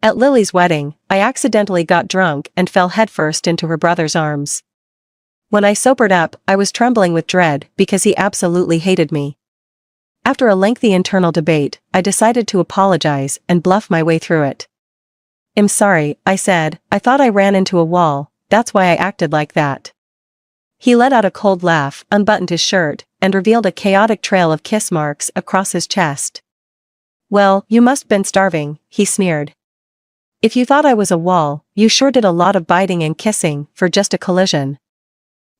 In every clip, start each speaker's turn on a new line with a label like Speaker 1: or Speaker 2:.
Speaker 1: At Lily's wedding, I accidentally got drunk and fell headfirst into her brother's arms. When I sobered up, I was trembling with dread because he absolutely hated me. After a lengthy internal debate, I decided to apologize and bluff my way through it. "I'm sorry," I said, "I thought I ran into a wall, that's why I acted like that." He let out a cold laugh, unbuttoned his shirt, and revealed a chaotic trail of kiss marks across his chest. "Well, you must been starving," he sneered. "If you thought I was a wall, you sure did a lot of biting and kissing for just a collision."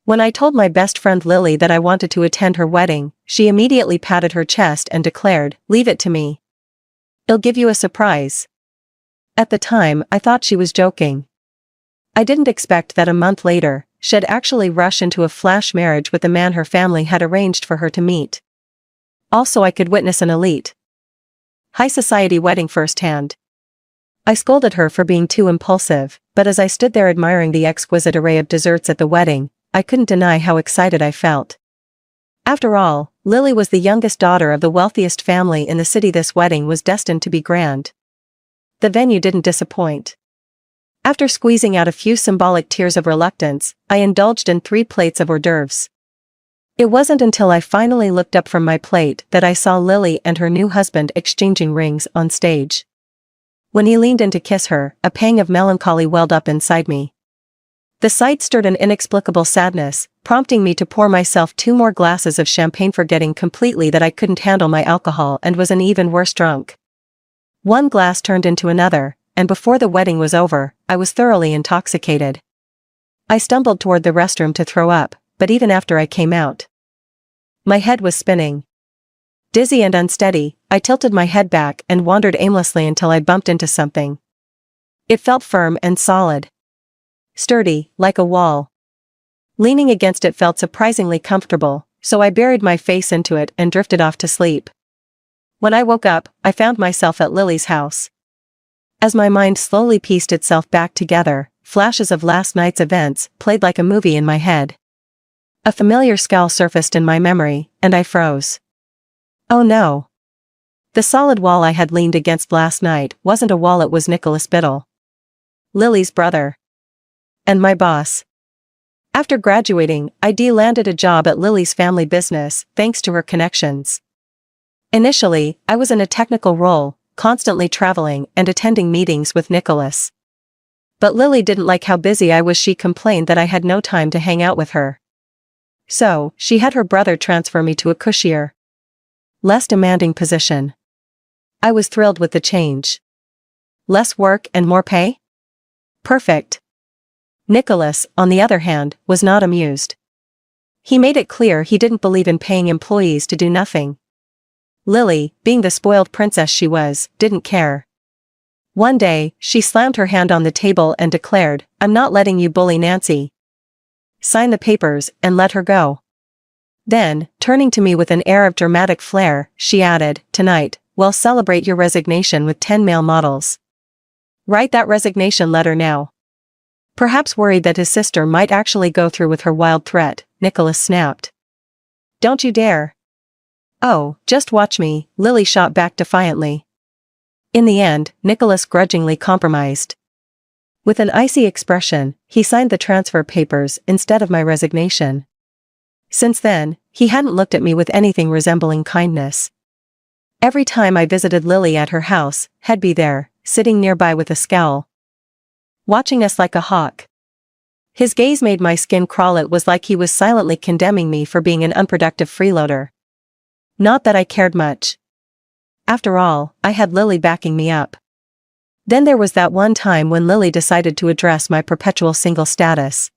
Speaker 1: When I told my best friend Lily that I wanted to attend her wedding, she immediately patted her chest and declared, "Leave it to me. I'll give you a surprise." At the time, I thought she was joking. I didn't expect that a month later, she'd actually rush into a flash marriage with the man her family had arranged for her to meet. Also, I could witness an elite high society wedding firsthand. I scolded her for being too impulsive, but as I stood there admiring the exquisite array of desserts at the wedding, I couldn't deny how excited I felt. After all, Lily was the youngest daughter of the wealthiest family in the city. This wedding was destined to be grand. The venue didn't disappoint. After squeezing out a few symbolic tears of reluctance, I indulged in 3 plates of hors d'oeuvres. It wasn't until I finally looked up from my plate that I saw Lily and her new husband exchanging rings on stage. When he leaned in to kiss her, a pang of melancholy welled up inside me. The sight stirred an inexplicable sadness, prompting me to pour myself 2 more glasses of champagne, forgetting completely that I couldn't handle my alcohol and was an even worse drunk. One glass turned into another, and before the wedding was over, I was thoroughly intoxicated. I stumbled toward the restroom to throw up, but even after I came out, my head was spinning. Dizzy and unsteady, I tilted my head back and wandered aimlessly until I bumped into something. It felt firm and solid. Sturdy, like a wall. Leaning against it felt surprisingly comfortable, so I buried my face into it and drifted off to sleep. When I woke up, I found myself at Lily's house. As my mind slowly pieced itself back together, flashes of last night's events played like a movie in my head. A familiar scowl surfaced in my memory, and I froze. Oh no. The solid wall I had leaned against last night wasn't a wall, it was Nicholas Biddle, Lily's brother. And my boss. After graduating, I landed a job at Lily's family business, thanks to her connections. Initially, I was in a technical role, constantly traveling and attending meetings with Nicholas. But Lily didn't like how busy I was. She complained that I had no time to hang out with her. So, she had her brother transfer me to a cushier, less demanding position. I was thrilled with the change. Less work and more pay? Perfect. Nicholas, on the other hand, was not amused. He made it clear he didn't believe in paying employees to do nothing. Lily, being the spoiled princess she was, didn't care. One day, she slammed her hand on the table and declared, "I'm not letting you bully Nancy. Sign the papers and let her go." Then, turning to me with an air of dramatic flair, she added, "Tonight, we'll celebrate your resignation with 10 male models. Write that resignation letter now." Perhaps worried that his sister might actually go through with her wild threat, Nicholas snapped, "Don't you dare." "Oh, just watch me," Lily shot back defiantly. In the end, Nicholas grudgingly compromised. With an icy expression, he signed the transfer papers instead of my resignation. Since then, he hadn't looked at me with anything resembling kindness. Every time I visited Lily at her house, he'd be there, sitting nearby with a scowl, watching us like a hawk. His gaze made my skin crawl. It was like he was silently condemning me for being an unproductive freeloader. Not that I cared much. After all, I had Lily backing me up. Then there was that one time when Lily decided to address my perpetual single status.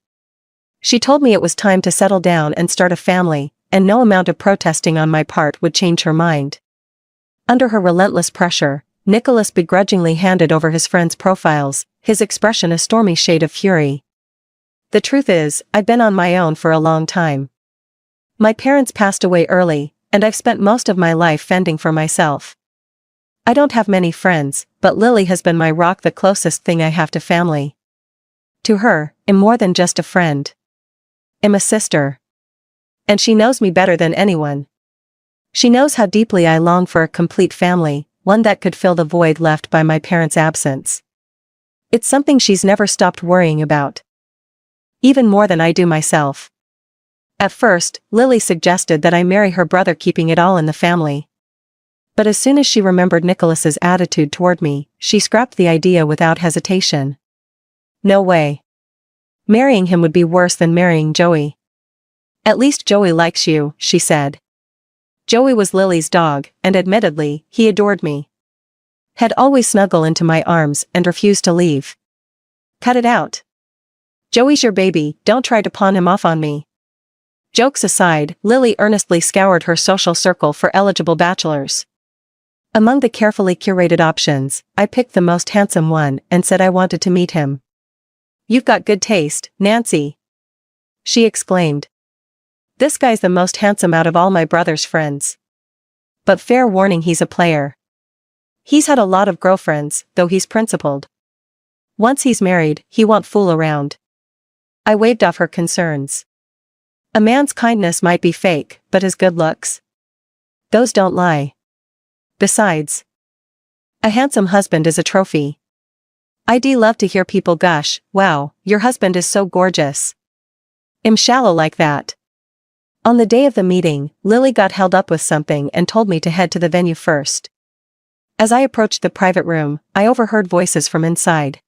Speaker 1: She told me it was time to settle down and start a family, and no amount of protesting on my part would change her mind. Under her relentless pressure, Nicholas begrudgingly handed over his friends' profiles, his expression a stormy shade of fury. The truth is, I'd been on my own for a long time. My parents passed away early, and I've spent most of my life fending for myself. I don't have many friends, but Lily has been my rock, the closest thing I have to family. To her, I'm more than just a friend. I'm a sister. And she knows me better than anyone. She knows how deeply I long for a complete family, one that could fill the void left by my parents' absence. It's something she's never stopped worrying about. Even more than I do myself. At first, Lily suggested that I marry her brother, keeping it all in the family. But as soon as she remembered Nicholas's attitude toward me, she scrapped the idea without hesitation. No way. Marrying him would be worse than marrying Joey. At least Joey likes you, she said. Joey was Lily's dog, and admittedly, he adored me. He'd always snuggle into my arms and refuse to leave. Cut it out. Joey's your baby, don't try to pawn him off on me. Jokes aside, Lily earnestly scoured her social circle for eligible bachelors. Among the carefully curated options, I picked the most handsome one and said I wanted to meet him. You've got good taste, Nancy, she exclaimed. This guy's the most handsome out of all my brother's friends. But fair warning, he's a player. He's had a lot of girlfriends, though he's principled. Once he's married, he won't fool around. I waved off her concerns. A man's kindness might be fake, but his good looks? Those don't lie. Besides, a handsome husband is a trophy. I'd love to hear people gush, wow, your husband is so gorgeous. I'm shallow like that. On the day of the meeting, Lily got held up with something and told me to head to the venue first. As I approached the private room, I overheard voices from inside.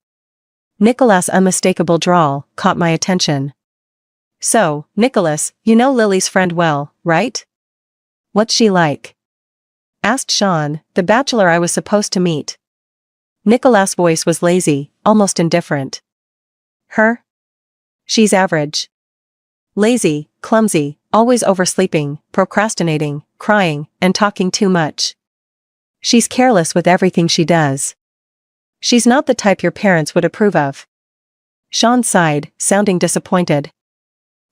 Speaker 1: Nicholas' unmistakable drawl caught my attention. So, Nicholas, you know Lily's friend well, right? What's she like? Asked Sean, the bachelor I was supposed to meet. Nicholas' voice was lazy, almost indifferent. Her? She's average. Lazy, clumsy, always oversleeping, procrastinating, crying, and talking too much. She's careless with everything she does. She's not the type your parents would approve of. Sean sighed, sounding disappointed.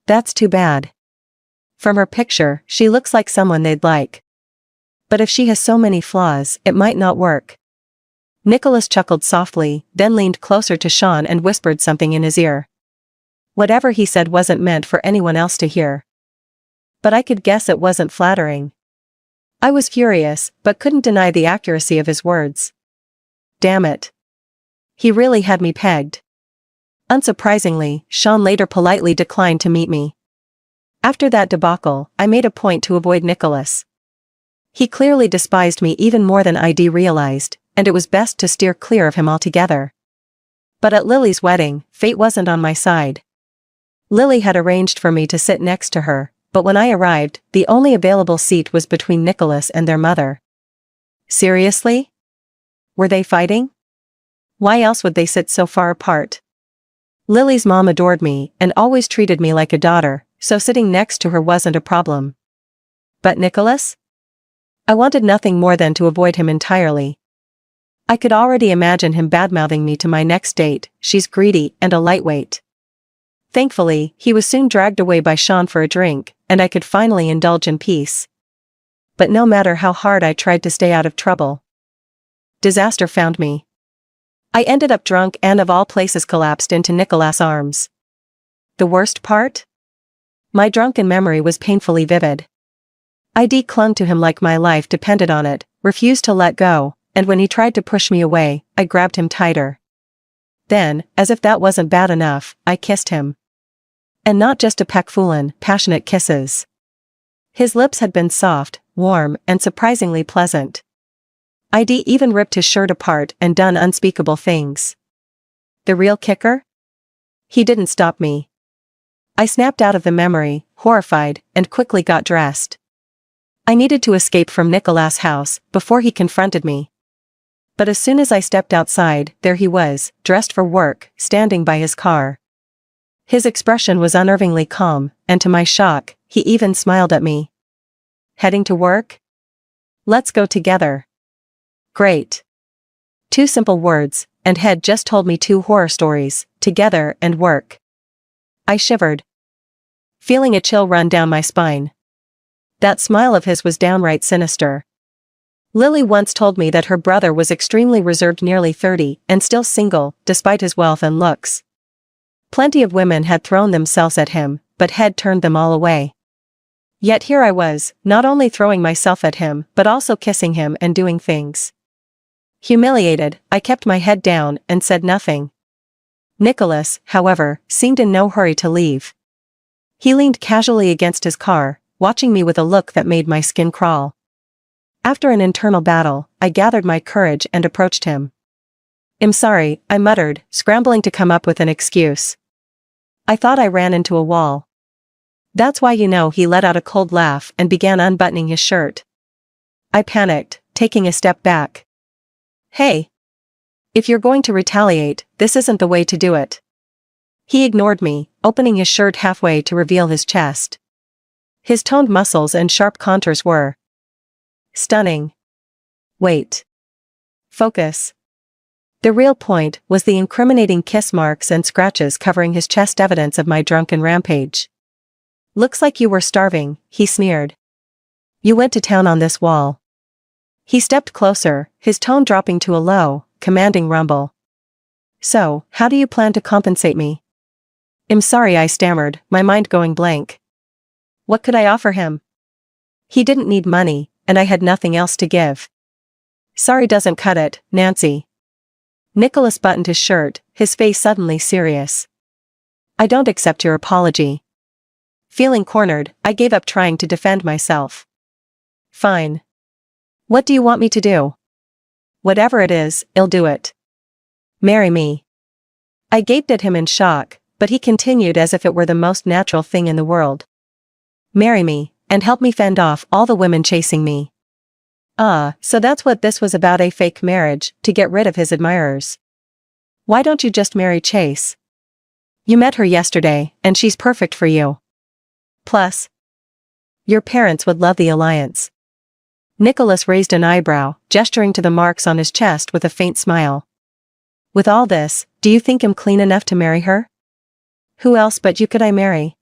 Speaker 1: That's too bad. From her picture, she looks like someone they'd like. But if she has so many flaws, it might not work. Nicholas chuckled softly, then leaned closer to Sean and whispered something in his ear. Whatever he said wasn't meant for anyone else to hear. But I could guess it wasn't flattering. I was furious, but couldn't deny the accuracy of his words. Damn it. He really had me pegged. Unsurprisingly, Sean later politely declined to meet me. After that debacle, I made a point to avoid Nicholas. He clearly despised me even more than I'd realized, and it was best to steer clear of him altogether. But at Lily's wedding, fate wasn't on my side. Lily had arranged for me to sit next to her, but when I arrived, the only available seat was between Nicholas and their mother. Seriously? Were they fighting? Why else would they sit so far apart? Lily's mom adored me and always treated me like a daughter, so sitting next to her wasn't a problem. But Nicholas? I wanted nothing more than to avoid him entirely. I could already imagine him badmouthing me to my next date, she's greedy and a lightweight. Thankfully, he was soon dragged away by Sean for a drink, and I could finally indulge in peace. But no matter how hard I tried to stay out of trouble, disaster found me. I ended up drunk and of all places collapsed into Nicholas' arms. The worst part? My drunken memory was painfully vivid. I clung to him like my life depended on it, refused to let go, and when he tried to push me away, I grabbed him tighter. Then, as if that wasn't bad enough, I kissed him. And not just a peck-foolin', passionate kisses. His lips had been soft, warm, and surprisingly pleasant. I'd even ripped his shirt apart and done unspeakable things. The real kicker? He didn't stop me. I snapped out of the memory, horrified, and quickly got dressed. I needed to escape from Nicholas' house before he confronted me. But as soon as I stepped outside, there he was, dressed for work, standing by his car. His expression was unnervingly calm, and to my shock, he even smiled at me. Heading to work? Let's go together. Great. 2 simple words, and had just told me 2 horror stories, together and work. I shivered, feeling a chill run down my spine. That smile of his was downright sinister. Lily once told me that her brother was extremely reserved, nearly 30, and still single, despite his wealth and looks. Plenty of women had thrown themselves at him, but had turned them all away. Yet here I was, not only throwing myself at him, but also kissing him and doing things. Humiliated, I kept my head down and said nothing, Nicholas, however, seemed in no hurry to leave. He leaned casually against his car, watching me with a look that made my skin crawl. After an internal battle, I gathered my courage and approached him. "I'm sorry," I muttered, scrambling to come up with an excuse. "I thought I ran into a wall." "That's why you know." He let out a cold laugh and began unbuttoning his shirt. I panicked, taking a step back. "Hey! If you're going to retaliate, this isn't the way to do it." He ignored me, opening his shirt halfway to reveal his chest. His toned muscles and sharp contours were stunning. Wait. Focus. The real point was the incriminating kiss marks and scratches covering his chest, evidence of my drunken rampage. "Looks like you were starving," he sneered. "You went to town on this wall." He stepped closer, his tone dropping to a low, commanding rumble. "So, how do you plan to compensate me?" "I'm sorry," I stammered, my mind going blank. What could I offer him? He didn't need money, and I had nothing else to give. "Sorry doesn't cut it, Nancy." Nicholas buttoned his shirt, his face suddenly serious. "I don't accept your apology." Feeling cornered, I gave up trying to defend myself. "Fine. What do you want me to do?" "Whatever it is, I'll do it." "Marry me." I gaped at him in shock, but he continued as if it were the most natural thing in the world. "Marry me, and help me fend off all the women chasing me." So that's what this was about, a fake marriage, to get rid of his admirers. "Why don't you just marry Chase? You met her yesterday, and she's perfect for you. Plus, your parents would love the alliance." Nicholas raised an eyebrow, gesturing to the marks on his chest with a faint smile. "With all this, do you think I'm clean enough to marry her? Who else but you could I marry?"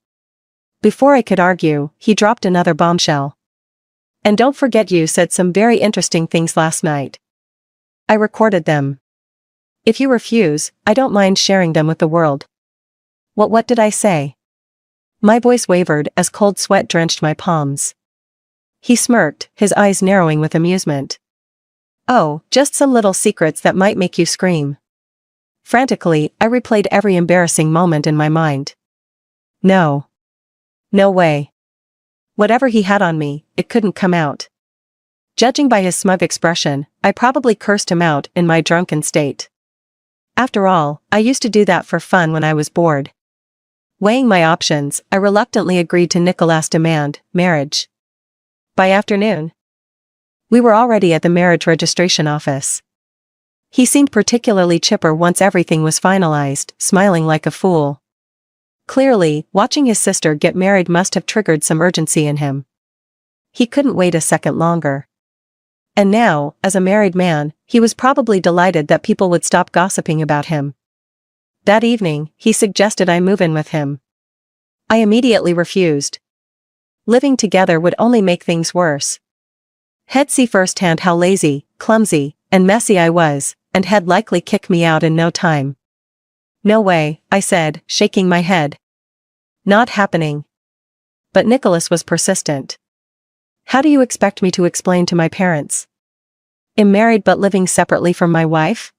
Speaker 1: Before I could argue, he dropped another bombshell. "And don't forget you said some very interesting things last night. I recorded them. If you refuse, I don't mind sharing them with the world." What did I say?" My voice wavered as cold sweat drenched my palms. He smirked, his eyes narrowing with amusement. "Oh, just some little secrets that might make you scream." Frantically, I replayed every embarrassing moment in my mind. No. No way. Whatever he had on me, it couldn't come out. Judging by his smug expression, I probably cursed him out in my drunken state. After all, I used to do that for fun when I was bored. Weighing my options, I reluctantly agreed to Nicholas' demand, marriage. By afternoon, we were already at the marriage registration office. He seemed particularly chipper once everything was finalized, smiling like a fool. Clearly, watching his sister get married must have triggered some urgency in him. He couldn't wait a second longer. And now, as a married man, he was probably delighted that people would stop gossiping about him. That evening, he suggested I move in with him. I immediately refused. Living together would only make things worse. He'd see firsthand how lazy, clumsy, and messy I was, and he'd likely kick me out in no time. "No way," I said, shaking my head. "Not happening." But Nicholas was persistent. "How do you expect me to explain to my parents? I'm married but living separately from my wife?"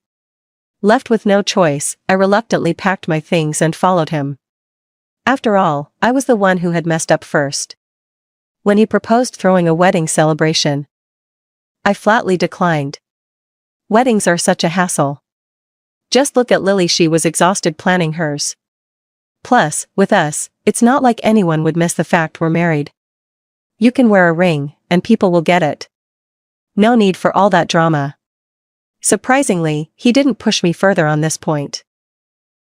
Speaker 1: Left with no choice, I reluctantly packed my things and followed him. After all, I was the one who had messed up first. When he proposed throwing a wedding celebration, I flatly declined. Weddings are such a hassle. Just look at Lily, she was exhausted planning hers. Plus, with us, it's not like anyone would miss the fact we're married. You can wear a ring, and people will get it. No need for all that drama. Surprisingly, he didn't push me further on this point.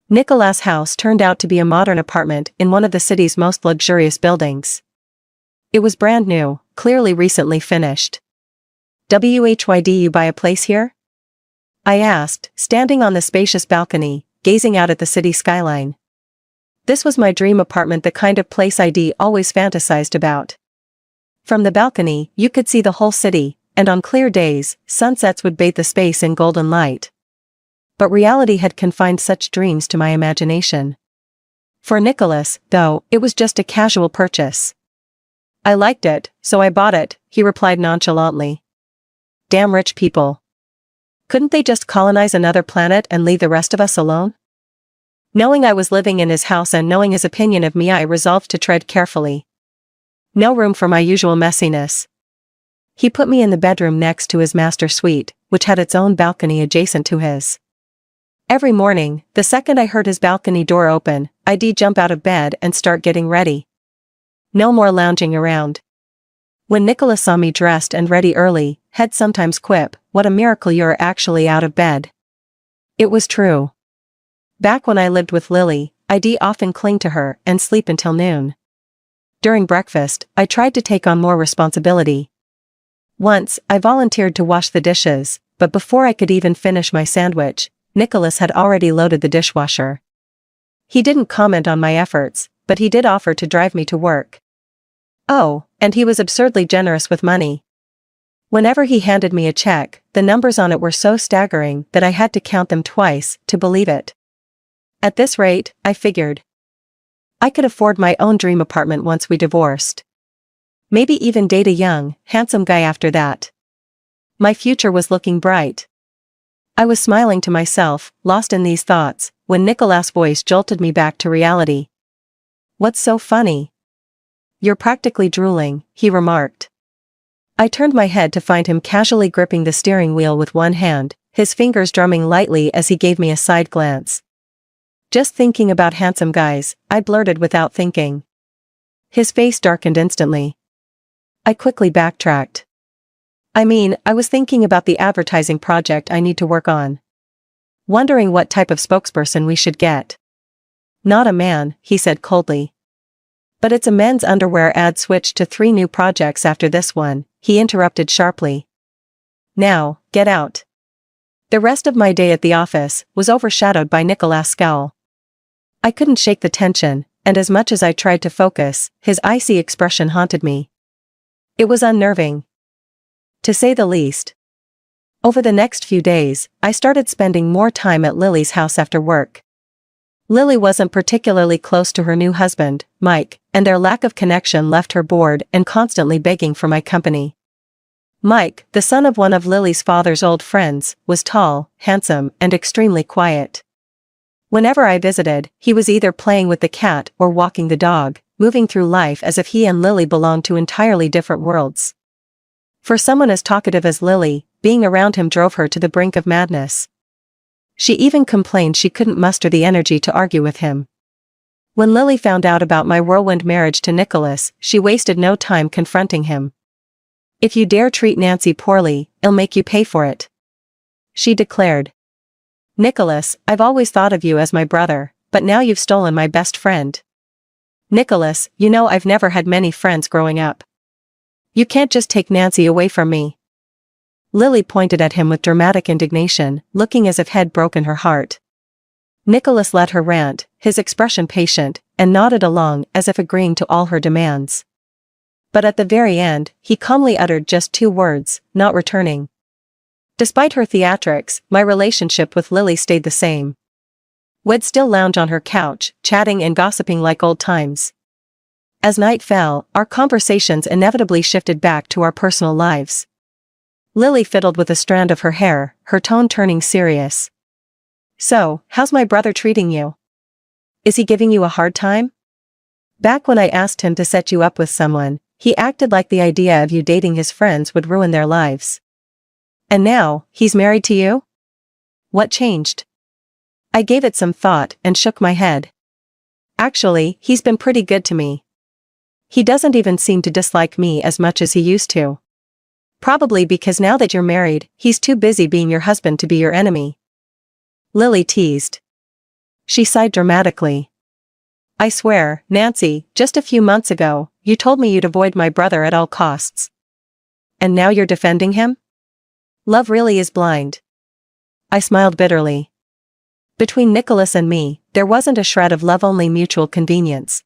Speaker 1: Nicholas' house turned out to be a modern apartment in one of the city's most luxurious buildings. It was brand new, clearly recently finished. "WHYD you buy a place here?" I asked, standing on the spacious balcony, gazing out at the city skyline. This was my dream apartment, the kind of place I'd always fantasized about. From the balcony, you could see the whole city, and on clear days, sunsets would bathe the space in golden light. But reality had confined such dreams to my imagination. For Nicholas, though, it was just a casual purchase. "I liked it, so I bought it," he replied nonchalantly. "Damn rich people. Couldn't they just colonize another planet and leave the rest of us alone?" Knowing I was living in his house and knowing his opinion of me, I resolved to tread carefully. No room for my usual messiness. He put me in the bedroom next to his master suite, which had its own balcony adjacent to his. Every morning, the second I heard his balcony door open, I'd jump out of bed and start getting ready. No more lounging around. When Nicholas saw me dressed and ready early, he'd sometimes quip, "What a miracle you're actually out of bed." It was true. Back when I lived with Lily, I'd often cling to her and sleep until noon. During breakfast, I tried to take on more responsibility. Once, I volunteered to wash the dishes, but before I could even finish my sandwich, Nicholas had already loaded the dishwasher. He didn't comment on my efforts, but he did offer to drive me to work. Oh, and he was absurdly generous with money. Whenever he handed me a check, the numbers on it were so staggering that I had to count them twice to believe it. At this rate, I figured, I could afford my own dream apartment once we divorced. Maybe even date a young, handsome guy after that. My future was looking bright. I was smiling to myself, lost in these thoughts, when Nicholas' voice jolted me back to reality. "What's so funny? You're practically drooling," he remarked. I turned my head to find him casually gripping the steering wheel with one hand, his fingers drumming lightly as he gave me a side glance. "Just thinking about handsome guys," I blurted without thinking. His face darkened instantly. I quickly backtracked. I was thinking about the advertising project I need to work on. Wondering what type of spokesperson we should get." "Not a man," he said coldly. "But it's a men's underwear ad." "Switched to 3 new projects after this one," he interrupted sharply. "Now, get out." The rest of my day at the office was overshadowed by Nicholas' scowl. I couldn't shake the tension, and as much as I tried to focus, his icy expression haunted me. It was unnerving, to say the least. Over the next few days, I started spending more time at Lily's house after work. Lily wasn't particularly close to her new husband, Mike, and their lack of connection left her bored and constantly begging for my company. Mike, the son of one of Lily's father's old friends, was tall, handsome, and extremely quiet. Whenever I visited, he was either playing with the cat or walking the dog, moving through life as if he and Lily belonged to entirely different worlds. For someone as talkative as Lily, being around him drove her to the brink of madness. She even complained she couldn't muster the energy to argue with him. When Lily found out about my whirlwind marriage to Nicholas, she wasted no time confronting him. "If you dare treat Nancy poorly, I'll make you pay for it," she declared. "Nicholas, I've always thought of you as my brother, but now you've stolen my best friend. Nicholas, you know I've never had many friends growing up. You can't just take Nancy away from me." Lily pointed at him with dramatic indignation, looking as if he'd broken her heart. Nicholas let her rant, his expression patient, and nodded along as if agreeing to all her demands. But at the very end, he calmly uttered just 2 words, "Not returning." Despite her theatrics, my relationship with Lily stayed the same. We'd still lounge on her couch, chatting and gossiping like old times. As night fell, our conversations inevitably shifted back to our personal lives. Lily fiddled with a strand of her hair, her tone turning serious. "So, how's my brother treating you? Is he giving you a hard time? Back when I asked him to set you up with someone, he acted like the idea of you dating his friends would ruin their lives. And now, he's married to you? What changed?" I gave it some thought and shook my head. "Actually, he's been pretty good to me. He doesn't even seem to dislike me as much as he used to. Probably because now that you're married, he's too busy being your husband to be your enemy," Lily teased. She sighed dramatically. "I swear, Nancy, just a few months ago, you told me you'd avoid my brother at all costs. And now you're defending him? Love really is blind." I smiled bitterly. Between Nicholas and me, there wasn't a shred of love, only mutual convenience.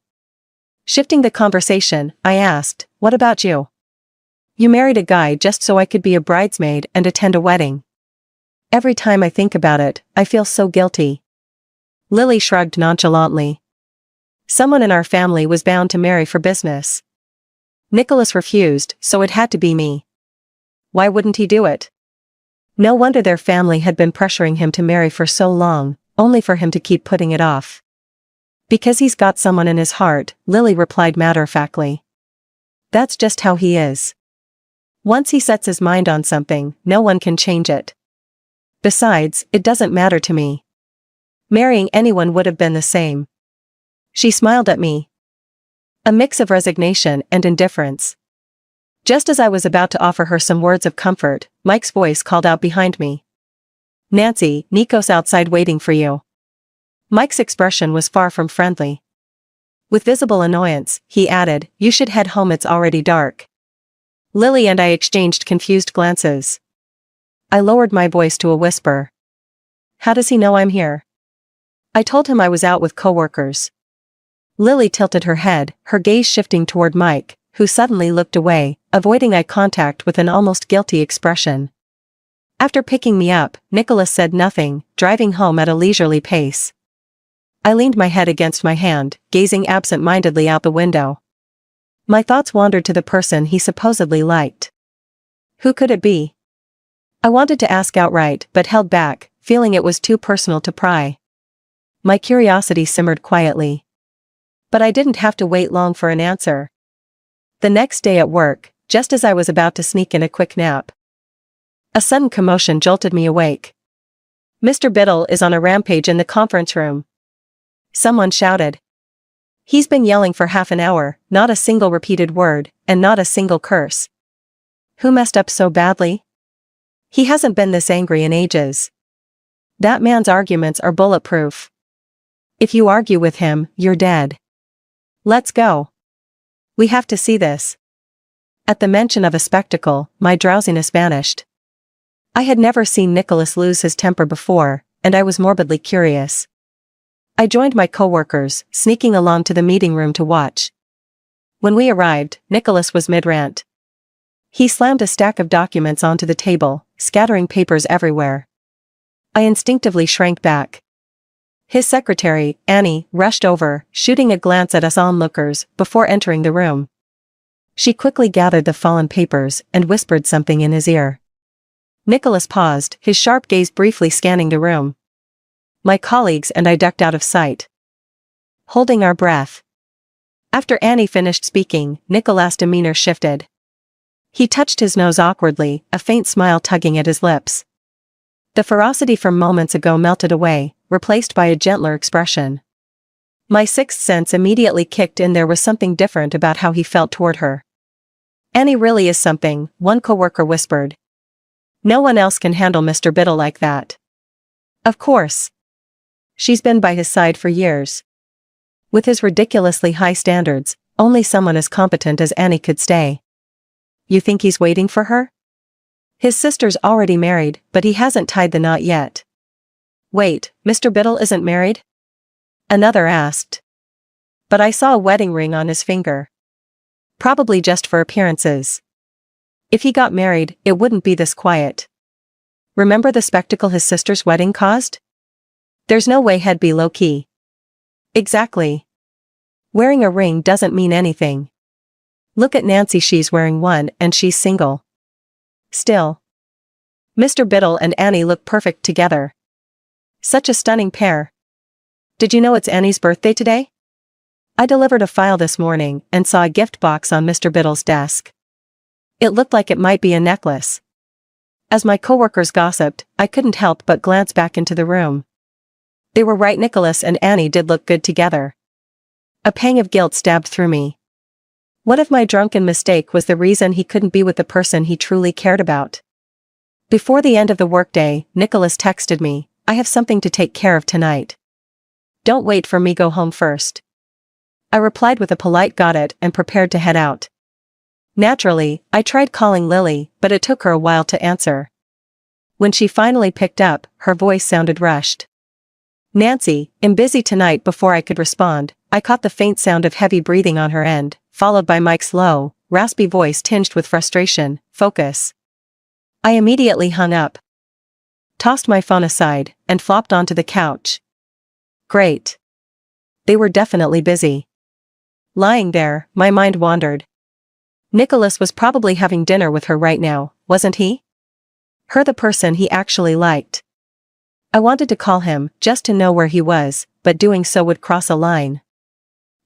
Speaker 1: Shifting the conversation, I asked, "What about you? You married a guy just so I could be a bridesmaid and attend a wedding. Every time I think about it, I feel so guilty." Lily shrugged nonchalantly. "Someone in our family was bound to marry for business. Nicholas refused, so it had to be me. Why wouldn't he do it? No wonder their family had been pressuring him to marry for so long, only for him to keep putting it off." Because he's got someone in his heart, Lily replied matter-of-factly. That's just how he is. Once he sets his mind on something, no one can change it. Besides, it doesn't matter to me. Marrying anyone would have been the same. She smiled at me. A mix of resignation and indifference. Just as I was about to offer her some words of comfort, Mike's voice called out behind me. Nancy, Nico's outside waiting for you. Mike's expression was far from friendly. With visible annoyance, he added, you should head home, it's already dark. Lily and I exchanged confused glances. I lowered my voice to a whisper. How does he know I'm here? I told him I was out with coworkers. Lily tilted her head, her gaze shifting toward Mike, who suddenly looked away, avoiding eye contact with an almost guilty expression. After picking me up, Nicholas said nothing, driving home at a leisurely pace. I leaned my head against my hand, gazing absent-mindedly out the window. My thoughts wandered to the person he supposedly liked. Who could it be? I wanted to ask outright but held back, feeling it was too personal to pry. My curiosity simmered quietly. But I didn't have to wait long for an answer. The next day at work, just as I was about to sneak in a quick nap, a sudden commotion jolted me awake. Mr. Biddle is on a rampage in the conference room. Someone shouted. He's been yelling for half an hour, not a single repeated word, and not a single curse. Who messed up so badly? He hasn't been this angry in ages. That man's arguments are bulletproof. If you argue with him, you're dead. Let's go. We have to see this. At the mention of a spectacle, my drowsiness vanished. I had never seen Nicholas lose his temper before, and I was morbidly curious. I joined my coworkers, sneaking along to the meeting room to watch. When we arrived, Nicholas was mid-rant. He slammed a stack of documents onto the table, scattering papers everywhere. I instinctively shrank back. His secretary, Annie, rushed over, shooting a glance at us onlookers, before entering the room. She quickly gathered the fallen papers and whispered something in his ear. Nicholas paused, his sharp gaze briefly scanning the room. My colleagues and I ducked out of sight, holding our breath. After Annie finished speaking, Nicholas' demeanor shifted. He touched his nose awkwardly, a faint smile tugging at his lips. The ferocity from moments ago melted away, replaced by a gentler expression. My sixth sense immediately kicked in. There was something different about how he felt toward her. Annie really is something, one coworker whispered. No one else can handle Mr. Biddle like that. Of course. She's been by his side for years. With his ridiculously high standards, only someone as competent as Annie could stay. You think he's waiting for her? His sister's already married, but he hasn't tied the knot yet. Wait, Mr. Biddle isn't married? Another asked. But I saw a wedding ring on his finger. Probably just for appearances. If he got married, it wouldn't be this quiet. Remember the spectacle his sister's wedding caused? There's no way he'd be low-key. Exactly. Wearing a ring doesn't mean anything. Look at Nancy, she's wearing one and she's single. Still. Mr. Biddle and Annie look perfect together. Such a stunning pair. Did you know it's Annie's birthday today? I delivered a file this morning and saw a gift box on Mr. Biddle's desk. It looked like it might be a necklace. As my coworkers gossiped, I couldn't help but glance back into the room. They were right, Nicholas and Annie did look good together. A pang of guilt stabbed through me. What if my drunken mistake was the reason he couldn't be with the person he truly cared about? Before the end of the workday, Nicholas texted me, I have something to take care of tonight. Don't wait for me, go home first. I replied with a polite got it and prepared to head out. Naturally, I tried calling Lily, but it took her a while to answer. When she finally picked up, her voice sounded rushed. Nancy, I'm busy tonight. Before I could respond, I caught the faint sound of heavy breathing on her end, followed by Mike's low, raspy voice tinged with frustration, focus. I immediately hung up, tossed my phone aside, and flopped onto the couch. Great. They were definitely busy. Lying there, my mind wandered. Nicholas was probably having dinner with her right now, wasn't he? Her, the person he actually liked. I wanted to call him, just to know where he was, but doing so would cross a line.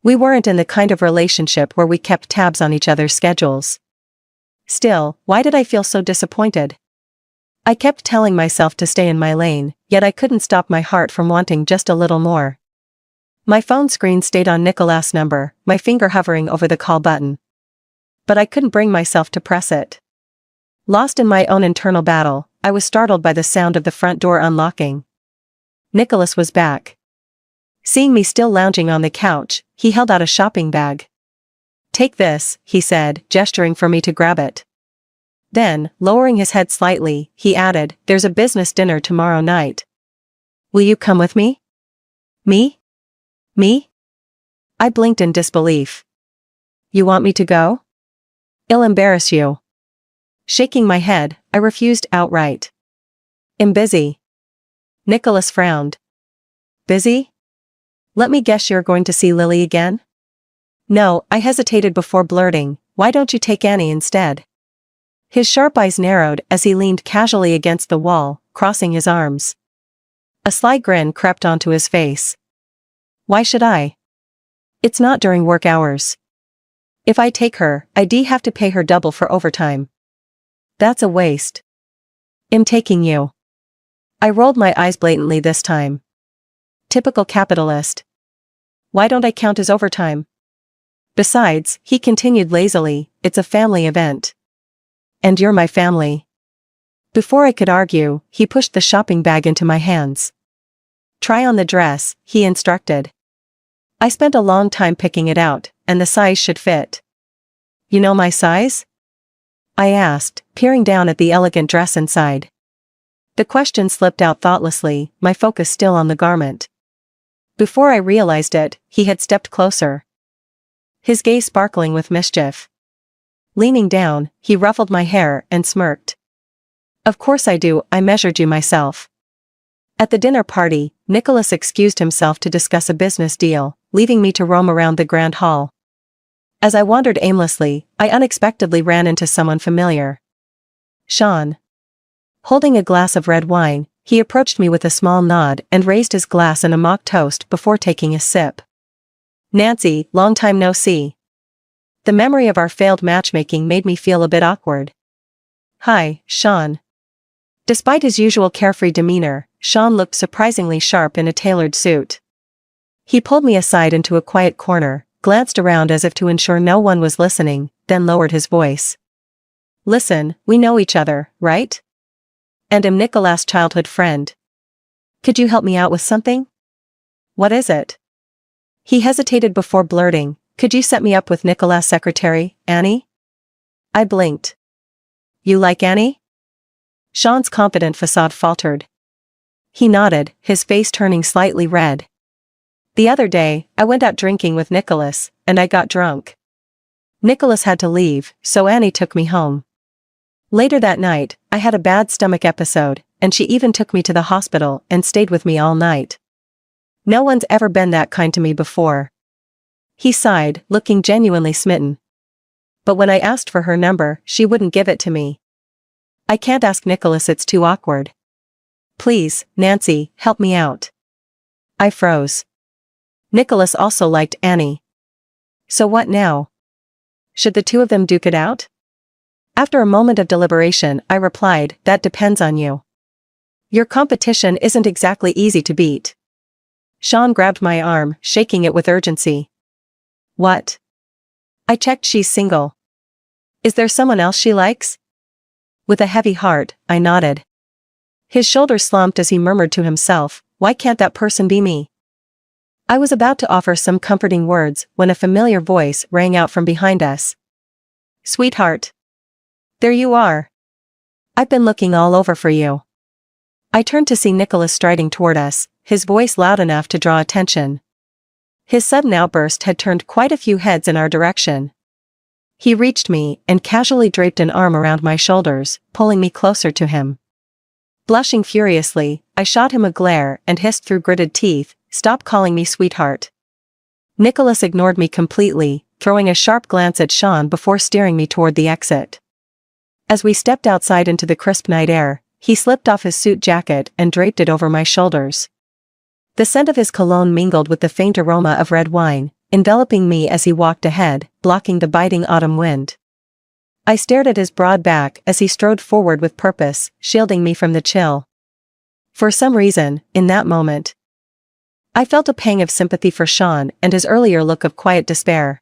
Speaker 1: We weren't in the kind of relationship where we kept tabs on each other's schedules. Still, why did I feel so disappointed? I kept telling myself to stay in my lane, yet I couldn't stop my heart from wanting just a little more. My phone screen stayed on Nicholas' number, my finger hovering over the call button. But I couldn't bring myself to press it. Lost in my own internal battle, I was startled by the sound of the front door unlocking. Nicholas was back. Seeing me still lounging on the couch, he held out a shopping bag. "Take this," he said, gesturing for me to grab it. Then, lowering his head slightly, he added, "There's a business dinner tomorrow night. Will you come with me?" "Me? Me?" I blinked in disbelief. "You want me to go?" "It'll embarrass you." Shaking my head, I refused outright. "I'm busy." Nicholas frowned. "Busy? Let me guess you're going to see Lily again?" "No," I hesitated before blurting, "Why don't you take Annie instead?" His sharp eyes narrowed as he leaned casually against the wall, crossing his arms. A sly grin crept onto his face. "Why should I? It's not during work hours. If I take her, I'd have to pay her double for overtime. That's a waste." "I'm taking you." I rolled my eyes blatantly this time. Typical capitalist. "Why don't I count as overtime? Besides," he continued lazily, "it's a family event. And you're my family." Before I could argue, he pushed the shopping bag into my hands. "Try on the dress," he instructed. I spent a long time picking it out, and the size should fit. "You know my size?" I asked, peering down at the elegant dress inside. The question slipped out thoughtlessly, my focus still on the garment. Before I realized it, he had stepped closer. His gaze sparkling with mischief. Leaning down, he ruffled my hair and smirked. "Of course I do, I measured you myself." At the dinner party, Nicholas excused himself to discuss a business deal, leaving me to roam around the grand hall. As I wandered aimlessly, I unexpectedly ran into someone familiar. Sean. Holding a glass of red wine, he approached me with a small nod and raised his glass in a mock toast before taking a sip. "Nancy, long time no see." The memory of our failed matchmaking made me feel a bit awkward. "Hi, Sean." Despite his usual carefree demeanor, Sean looked surprisingly sharp in a tailored suit. He pulled me aside into a quiet corner, glanced around as if to ensure no one was listening, then lowered his voice. "Listen, we know each other, right? And I'm Nicholas' childhood friend. Could you help me out with something?" "What is it?" He hesitated before blurting, "Could you set me up with Nicholas' secretary, Annie?" I blinked. "You like Annie?" Sean's confident facade faltered. He nodded, his face turning slightly red. "The other day, I went out drinking with Nicholas, and I got drunk. Nicholas had to leave, so Annie took me home. Later that night, I had a bad stomach episode, and she even took me to the hospital and stayed with me all night. No one's ever been that kind to me before." He sighed, looking genuinely smitten. "But when I asked for her number, she wouldn't give it to me. I can't ask Nicholas, it's too awkward. Please, Nancy, help me out." I froze. Nicholas also liked Annie. So what now? Should the two of them duke it out? After a moment of deliberation, I replied, "That depends on you. Your competition isn't exactly easy to beat." Sean grabbed my arm, shaking it with urgency. "What?" I checked, she's single. Is there someone else she likes? With a heavy heart, I nodded. His shoulders slumped as he murmured to himself, "Why can't that person be me?" I was about to offer some comforting words when a familiar voice rang out from behind us. "Sweetheart. There you are. I've been looking all over for you." I turned to see Nicholas striding toward us, his voice loud enough to draw attention. His sudden outburst had turned quite a few heads in our direction. He reached me and casually draped an arm around my shoulders, pulling me closer to him. Blushing furiously, I shot him a glare and hissed through gritted teeth, "Stop calling me sweetheart." Nicholas ignored me completely, throwing a sharp glance at Sean before steering me toward the exit. As we stepped outside into the crisp night air, he slipped off his suit jacket and draped it over my shoulders. The scent of his cologne mingled with the faint aroma of red wine, enveloping me as he walked ahead, blocking the biting autumn wind. I stared at his broad back as he strode forward with purpose, shielding me from the chill. For some reason, in that moment, I felt a pang of sympathy for Sean and his earlier look of quiet despair.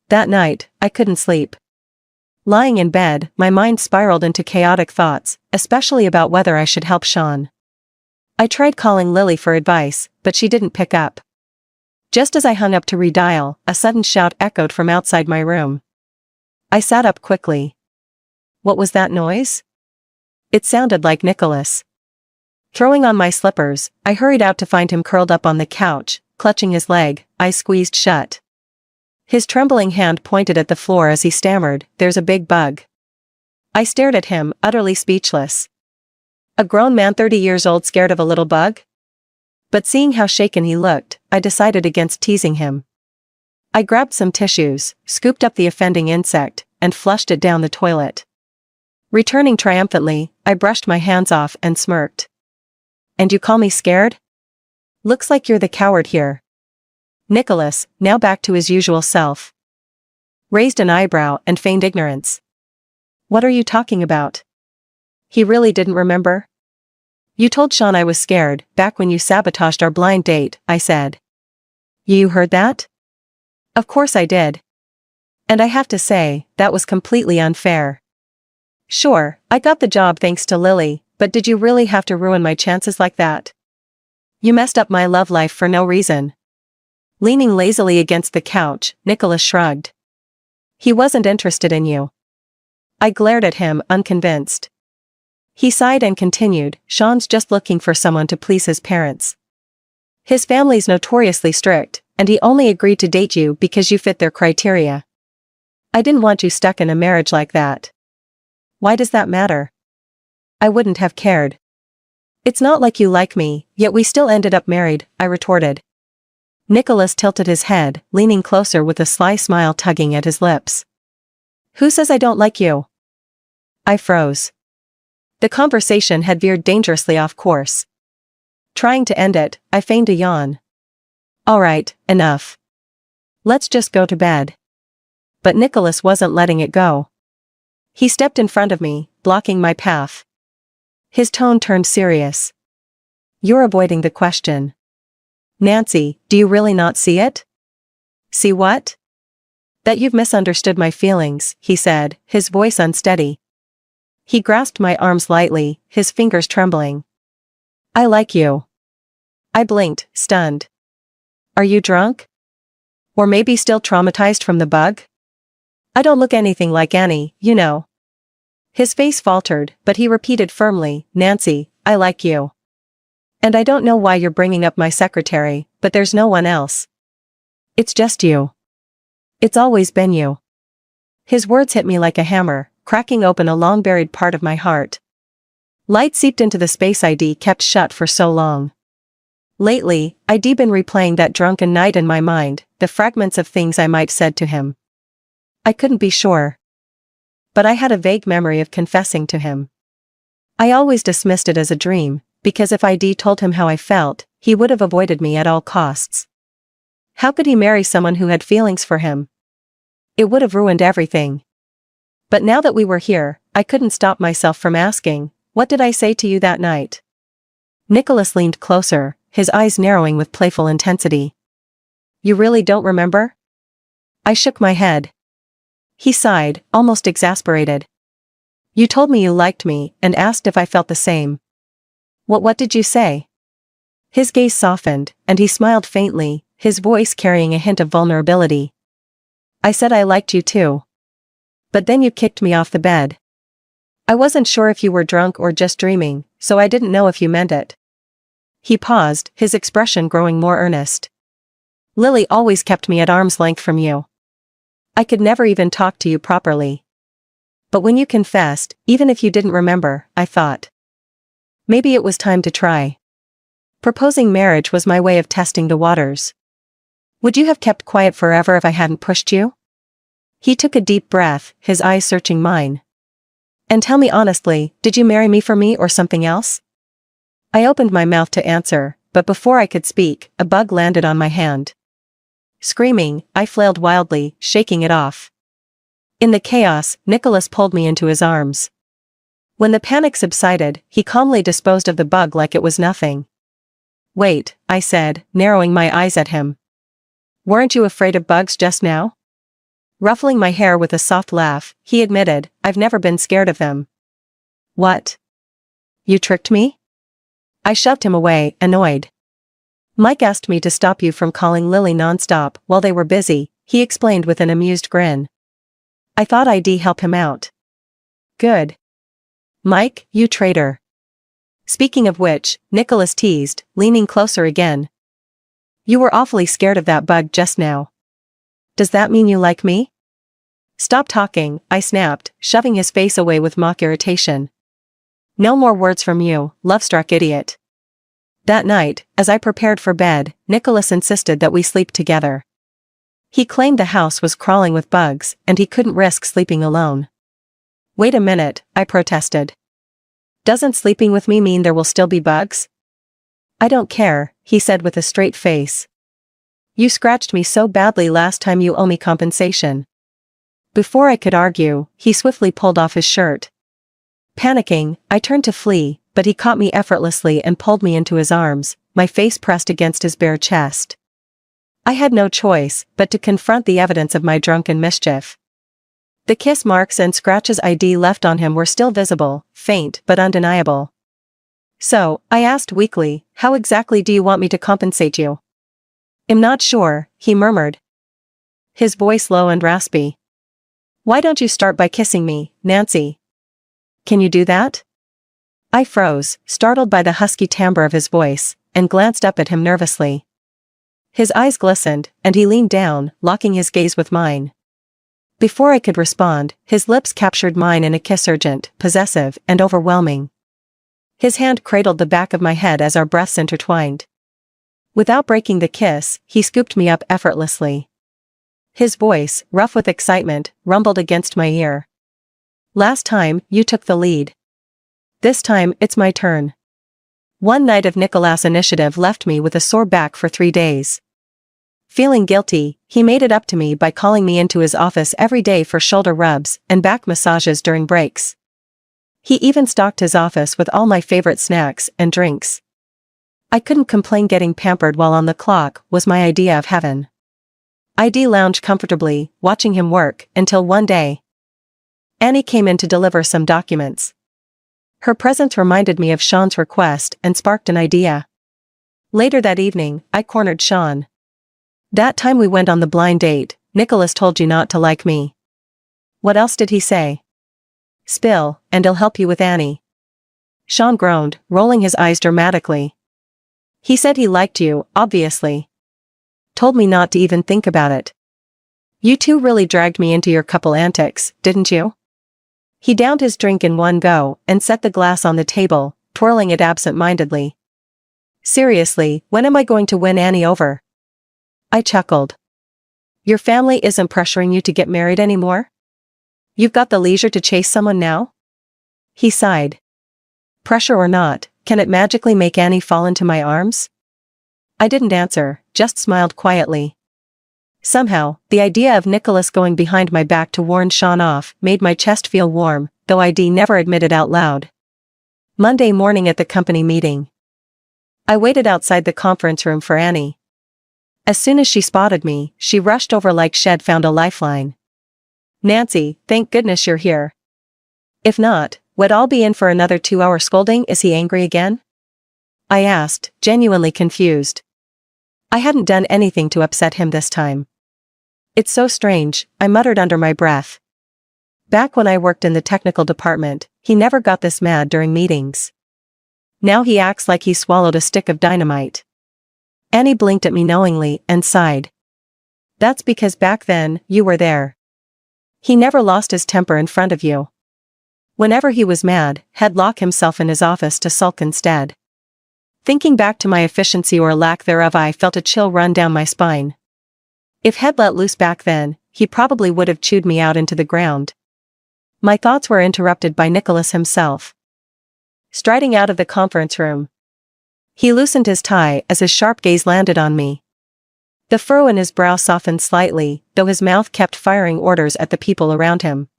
Speaker 1: That night, I couldn't sleep. Lying in bed, my mind spiraled into chaotic thoughts, especially about whether I should help Sean. I tried calling Lily for advice, but she didn't pick up. Just as I hung up to redial, a sudden shout echoed from outside my room. I sat up quickly. What was that noise? It sounded like Nicholas. Throwing on my slippers, I hurried out to find him curled up on the couch, clutching his leg, eyes squeezed shut. His trembling hand pointed at the floor as he stammered, "There's a big bug." I stared at him, utterly speechless. A grown man 30 years old scared of a little bug? But seeing how shaken he looked, I decided against teasing him. I grabbed some tissues, scooped up the offending insect, and flushed it down the toilet. Returning triumphantly, I brushed my hands off and smirked. "And you call me scared? Looks like you're the coward here." Nicholas, now back to his usual self, raised an eyebrow and feigned ignorance. "What are you talking about?" He really didn't remember? "You told Sean I was scared, back when you sabotaged our blind date," I said. "You heard that?" "Of course I did. And I have to say, that was completely unfair. Sure, I got the job thanks to Lily, but did you really have to ruin my chances like that? You messed up my love life for no reason." Leaning lazily against the couch, Nicholas shrugged. "He wasn't interested in you." I glared at him, unconvinced. He sighed and continued, "Sean's just looking for someone to please his parents. His family's notoriously strict, and he only agreed to date you because you fit their criteria. I didn't want you stuck in a marriage like that." "Why does that matter?" "I wouldn't have cared. It's not like you like me, yet we still ended up married," I retorted. Nicholas tilted his head, leaning closer with a sly smile tugging at his lips. "Who says I don't like you?" I froze. The conversation had veered dangerously off course. Trying to end it, I feigned a yawn. "All right, enough. Let's just go to bed." But Nicholas wasn't letting it go. He stepped in front of me, blocking my path. His tone turned serious. "You're avoiding the question. Nancy, do you really not see it?" "See what?" "That you've misunderstood my feelings," he said, his voice unsteady. He grasped my arms lightly, his fingers trembling. "I like you." I blinked, stunned. "Are you drunk? Or maybe still traumatized from the bug?" "I don't look anything like Annie, you know." His face faltered, but he repeated firmly, "Nancy, I like you. And I don't know why you're bringing up my secretary, but there's no one else. It's just you. It's always been you." His words hit me like a hammer, cracking open a long-buried part of my heart. Light seeped into the space I'd kept shut for so long. Lately, I'd been replaying that drunken night in my mind, the fragments of things I might said to him. I couldn't be sure. But I had a vague memory of confessing to him. I always dismissed it as a dream, because if I'd told him how I felt, he would have avoided me at all costs. How could he marry someone who had feelings for him? It would have ruined everything. But now that we were here, I couldn't stop myself from asking, "What did I say to you that night?" Nicholas leaned closer, his eyes narrowing with playful intensity. "You really don't remember?" I shook my head. He sighed, almost exasperated. "You told me you liked me, and asked if I felt the same." What did you say?" His gaze softened, and he smiled faintly, his voice carrying a hint of vulnerability. "I said I liked you too. But then you kicked me off the bed. I wasn't sure if you were drunk or just dreaming, so I didn't know if you meant it." He paused, his expression growing more earnest. "Lily always kept me at arm's length from you. I could never even talk to you properly. But when you confessed, even if you didn't remember, I thought, maybe it was time to try. Proposing marriage was my way of testing the waters. Would you have kept quiet forever if I hadn't pushed you?" He took a deep breath, his eyes searching mine. "And tell me honestly, did you marry me for me or something else?" I opened my mouth to answer, but before I could speak, a bug landed on my hand. Screaming, I flailed wildly, shaking it off. In the chaos, Nicholas pulled me into his arms. When the panic subsided, he calmly disposed of the bug like it was nothing. "Wait," I said, narrowing my eyes at him. "Weren't you afraid of bugs just now?" Ruffling my hair with a soft laugh, he admitted, "I've never been scared of them." "What? You tricked me?" I shoved him away, annoyed. "Mike asked me to stop you from calling Lily nonstop while they were busy," he explained with an amused grin. I thought I'd help him out. "Good. Mike, you traitor." Speaking of which, Nicholas teased, leaning closer again. "You were awfully scared of that bug just now. Does that mean you like me?" "Stop talking," I snapped, shoving his face away with mock irritation. "No more words from you, love-struck idiot." That night, as I prepared for bed, Nicholas insisted that we sleep together. He claimed the house was crawling with bugs, and he couldn't risk sleeping alone. "Wait a minute," I protested. "Doesn't sleeping with me mean there will still be bugs?" "I don't care," he said with a straight face. "You scratched me so badly last time, you owe me compensation." Before I could argue, he swiftly pulled off his shirt. Panicking, I turned to flee, but he caught me effortlessly and pulled me into his arms, my face pressed against his bare chest. I had no choice but to confront the evidence of my drunken mischief. The kiss marks and scratches I'd left on him were still visible, faint but undeniable. "So," I asked weakly, "how exactly do you want me to compensate you?" "I'm not sure," he murmured, his voice low and raspy. "Why don't you start by kissing me, Nancy? Can you do that?" I froze, startled by the husky timbre of his voice, and glanced up at him nervously. His eyes glistened, and he leaned down, locking his gaze with mine. Before I could respond, his lips captured mine in a kiss urgent, possessive, and overwhelming. His hand cradled the back of my head as our breaths intertwined. Without breaking the kiss, he scooped me up effortlessly. His voice, rough with excitement, rumbled against my ear. "Last time, you took the lead. This time, it's my turn." One night of Nicholas' initiative left me with a sore back for 3 days. Feeling guilty, he made it up to me by calling me into his office every day for shoulder rubs and back massages during breaks. He even stocked his office with all my favorite snacks and drinks. I couldn't complain. Getting pampered while on the clock was my idea of heaven. I'd lounge comfortably, watching him work, until one day, Annie came in to deliver some documents. Her presence reminded me of Sean's request and sparked an idea. Later that evening, I cornered Sean. "That time we went on the blind date, Nicholas told you not to like me." "What else did he say?" "Spill, and he'll help you with Annie." Sean groaned, rolling his eyes dramatically. "He said he liked you, obviously. Told me not to even think about it. You two really dragged me into your couple antics, didn't you?" He downed his drink in one go and set the glass on the table, twirling it absent-mindedly. "Seriously, when am I going to win Annie over?" I chuckled. "Your family isn't pressuring you to get married anymore? You've got the leisure to chase someone now?" He sighed. "Pressure or not, can it magically make Annie fall into my arms?" I didn't answer, just smiled quietly. Somehow, the idea of Nicholas going behind my back to warn Sean off made my chest feel warm, though I'd never admit it out loud. Monday morning at the company meeting. I waited outside the conference room for Annie. As soon as she spotted me, she rushed over like she'd found a lifeline. "Nancy, thank goodness you're here. If not, would I be in for another 2-hour scolding?" "Is he angry again?" I asked, genuinely confused. I hadn't done anything to upset him this time. "It's so strange," I muttered under my breath. Back when I worked in the technical department, he never got this mad during meetings. Now he acts like he swallowed a stick of dynamite. Annie blinked at me knowingly and sighed. "That's because back then, you were there. He never lost his temper in front of you. Whenever he was mad, he'd lock himself in his office to sulk instead." Thinking back to my efficiency or lack thereof, I felt a chill run down my spine. If he'd let loose back then, he probably would have chewed me out into the ground. My thoughts were interrupted by Nicholas himself. Striding out of the conference room, He loosened his tie as his sharp gaze landed on me. The furrow in his brow softened slightly, though his mouth kept firing orders at the people around him.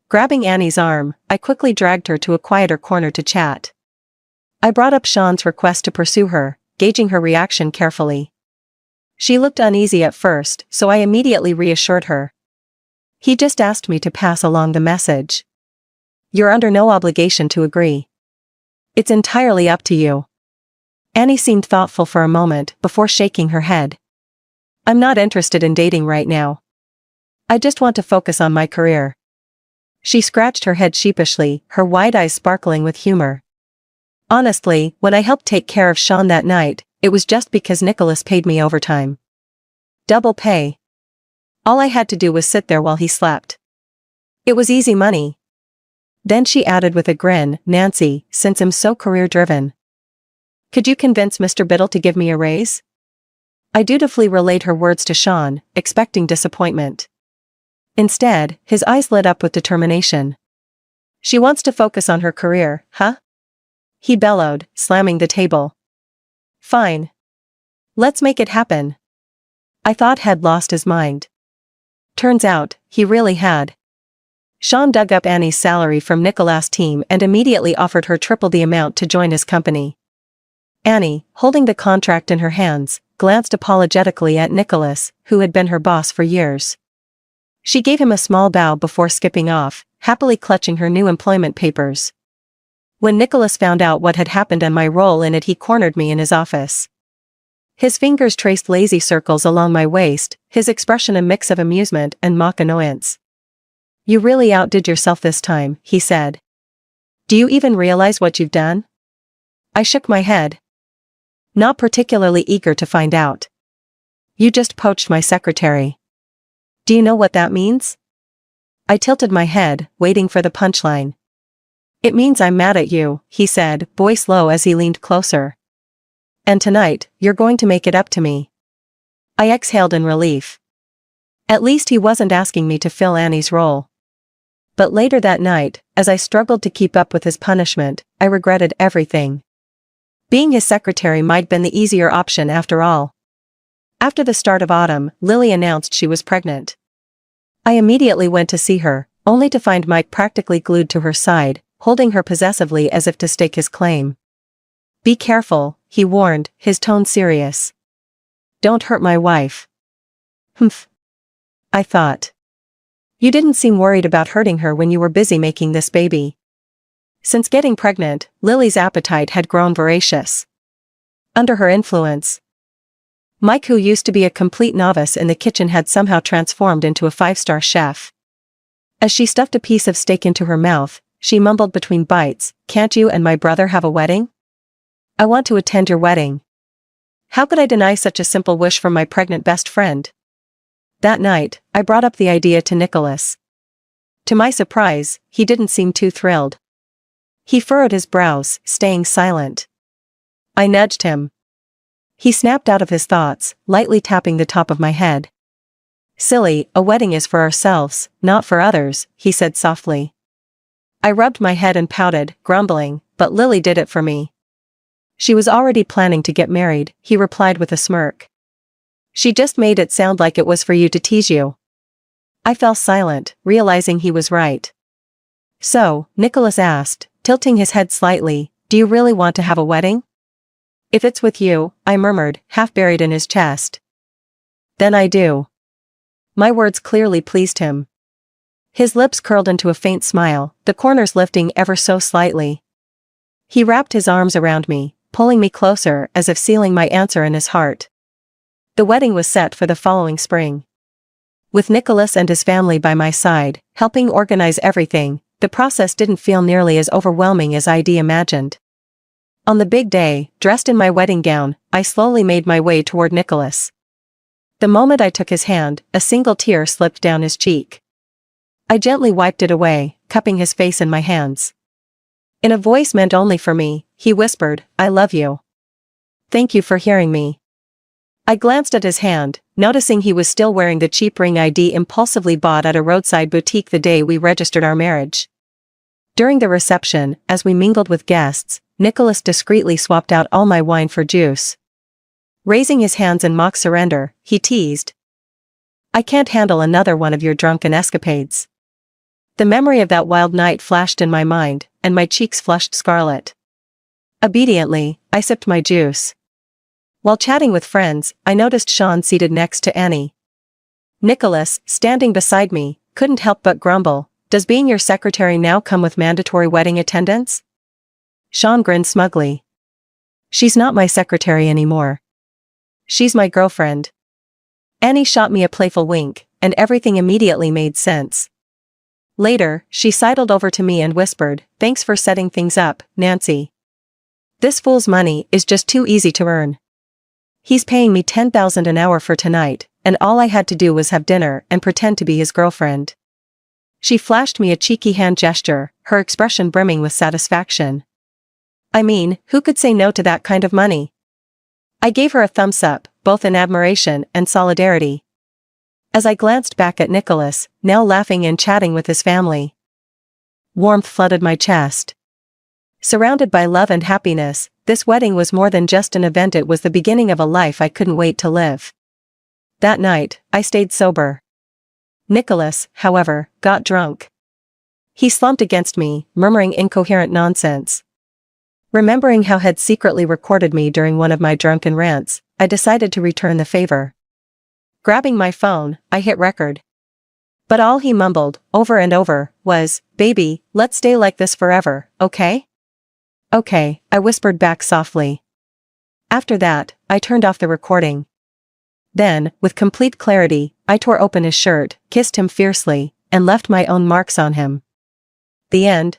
Speaker 1: Grabbing Annie's arm, I quickly dragged her to a quieter corner to chat. I brought up Sean's request to pursue her, gauging her reaction carefully. She looked uneasy at first, so I immediately reassured her. He just asked me to pass along the message. You're under no obligation to agree. It's entirely up to you. Annie seemed thoughtful for a moment before shaking her head. I'm not interested in dating right now. I just want to focus on my career. She scratched her head sheepishly, her wide eyes sparkling with humor. Honestly, when I helped take care of Sean that night, it was just because Nicholas paid me overtime. Double pay. All I had to do was sit there while he slept. It was easy money. Then she added with a grin, Nancy, since I'm so career-driven. Could you convince Mr. Biddle to give me a raise? I dutifully relayed her words to Sean, expecting disappointment. Instead, his eyes lit up with determination. She wants to focus on her career, huh? He bellowed, slamming the table. Fine. Let's make it happen. I thought he'd lost his mind. Turns out, he really had. Sean dug up Annie's salary from Nicholas' team and immediately offered her triple the amount to join his company. Annie, holding the contract in her hands, glanced apologetically at Nicholas, who had been her boss for years. She gave him a small bow before skipping off, happily clutching her new employment papers. When Nicholas found out what had happened and my role in it, he cornered me in his office. His fingers traced lazy circles along my waist, his expression a mix of amusement and mock annoyance. You really outdid yourself this time, he said. Do you even realize what you've done? I shook my head. Not particularly eager to find out. You just poached my secretary. Do you know what that means? I tilted my head, waiting for the punchline. It means I'm mad at you, he said, voice low as he leaned closer. And tonight, you're going to make it up to me. I exhaled in relief. At least he wasn't asking me to fill Annie's role. But later that night, as I struggled to keep up with his punishment, I regretted everything. Being his secretary might have been the easier option after all. After the start of autumn, Lily announced she was pregnant. I immediately went to see her, only to find Mike practically glued to her side, holding her possessively as if to stake his claim. Be careful, he warned, his tone serious. Don't hurt my wife. Humph. I thought. You didn't seem worried about hurting her when you were busy making this baby. Since getting pregnant, Lily's appetite had grown voracious. Under her influence, Mike, who used to be a complete novice in the kitchen, had somehow transformed into a 5-star chef. As she stuffed a piece of steak into her mouth, she mumbled between bites, "Can't you and my brother have a wedding? I want to attend your wedding." How could I deny such a simple wish from my pregnant best friend? That night, I brought up the idea to Nicholas. To my surprise, he didn't seem too thrilled. He furrowed his brows, staying silent. I nudged him. He snapped out of his thoughts, lightly tapping the top of my head. Silly, a wedding is for ourselves, not for others, he said softly. I rubbed my head and pouted, grumbling, but Lily did it for me. She was already planning to get married, he replied with a smirk. She just made it sound like it was for you to tease you. I fell silent, realizing he was right. So, Nicholas asked, tilting his head slightly, do you really want to have a wedding? If it's with you, I murmured, half buried in his chest. Then I do. My words clearly pleased him. His lips curled into a faint smile, the corners lifting ever so slightly. He wrapped his arms around me, pulling me closer as if sealing my answer in his heart. The wedding was set for the following spring. With Nicholas and his family by my side, helping organize everything, the process didn't feel nearly as overwhelming as I'd imagined. On the big day, dressed in my wedding gown, I slowly made my way toward Nicholas. The moment I took his hand, a single tear slipped down his cheek. I gently wiped it away, cupping his face in my hands. In a voice meant only for me, he whispered, I love you. Thank you for hearing me. I glanced at his hand, noticing he was still wearing the cheap ring I'd impulsively bought at a roadside boutique the day we registered our marriage. During the reception, as we mingled with guests, Nicholas discreetly swapped out all my wine for juice. Raising his hands in mock surrender, he teased, "I can't handle another one of your drunken escapades." The memory of that wild night flashed in my mind, and my cheeks flushed scarlet. Obediently, I sipped my juice. While chatting with friends, I noticed Sean seated next to Annie. Nicholas, standing beside me, couldn't help but grumble, "Does being your secretary now come with mandatory wedding attendance?" Sean grinned smugly. "She's not my secretary anymore. She's my girlfriend." Annie shot me a playful wink, and everything immediately made sense. Later, she sidled over to me and whispered, "Thanks for setting things up, Nancy. This fool's money is just too easy to earn. He's paying me $10,000 an hour for tonight, and all I had to do was have dinner and pretend to be his girlfriend." She flashed me a cheeky hand gesture, her expression brimming with satisfaction. I mean, who could say no to that kind of money? I gave her a thumbs up, both in admiration and solidarity. As I glanced back at Nicholas, now laughing and chatting with his family, warmth flooded my chest. Surrounded by love and happiness, this wedding was more than just an event, it was the beginning of a life I couldn't wait to live. That night, I stayed sober. Nicholas, however, got drunk. He slumped against me, murmuring incoherent nonsense. Remembering how he'd secretly recorded me during one of my drunken rants, I decided to return the favor. Grabbing my phone, I hit record. But all he mumbled, over and over, was, "Baby, let's stay like this forever, okay?" "Okay," I whispered back softly. After that, I turned off the recording. Then, with complete clarity, I tore open his shirt, kissed him fiercely, and left my own marks on him. The end.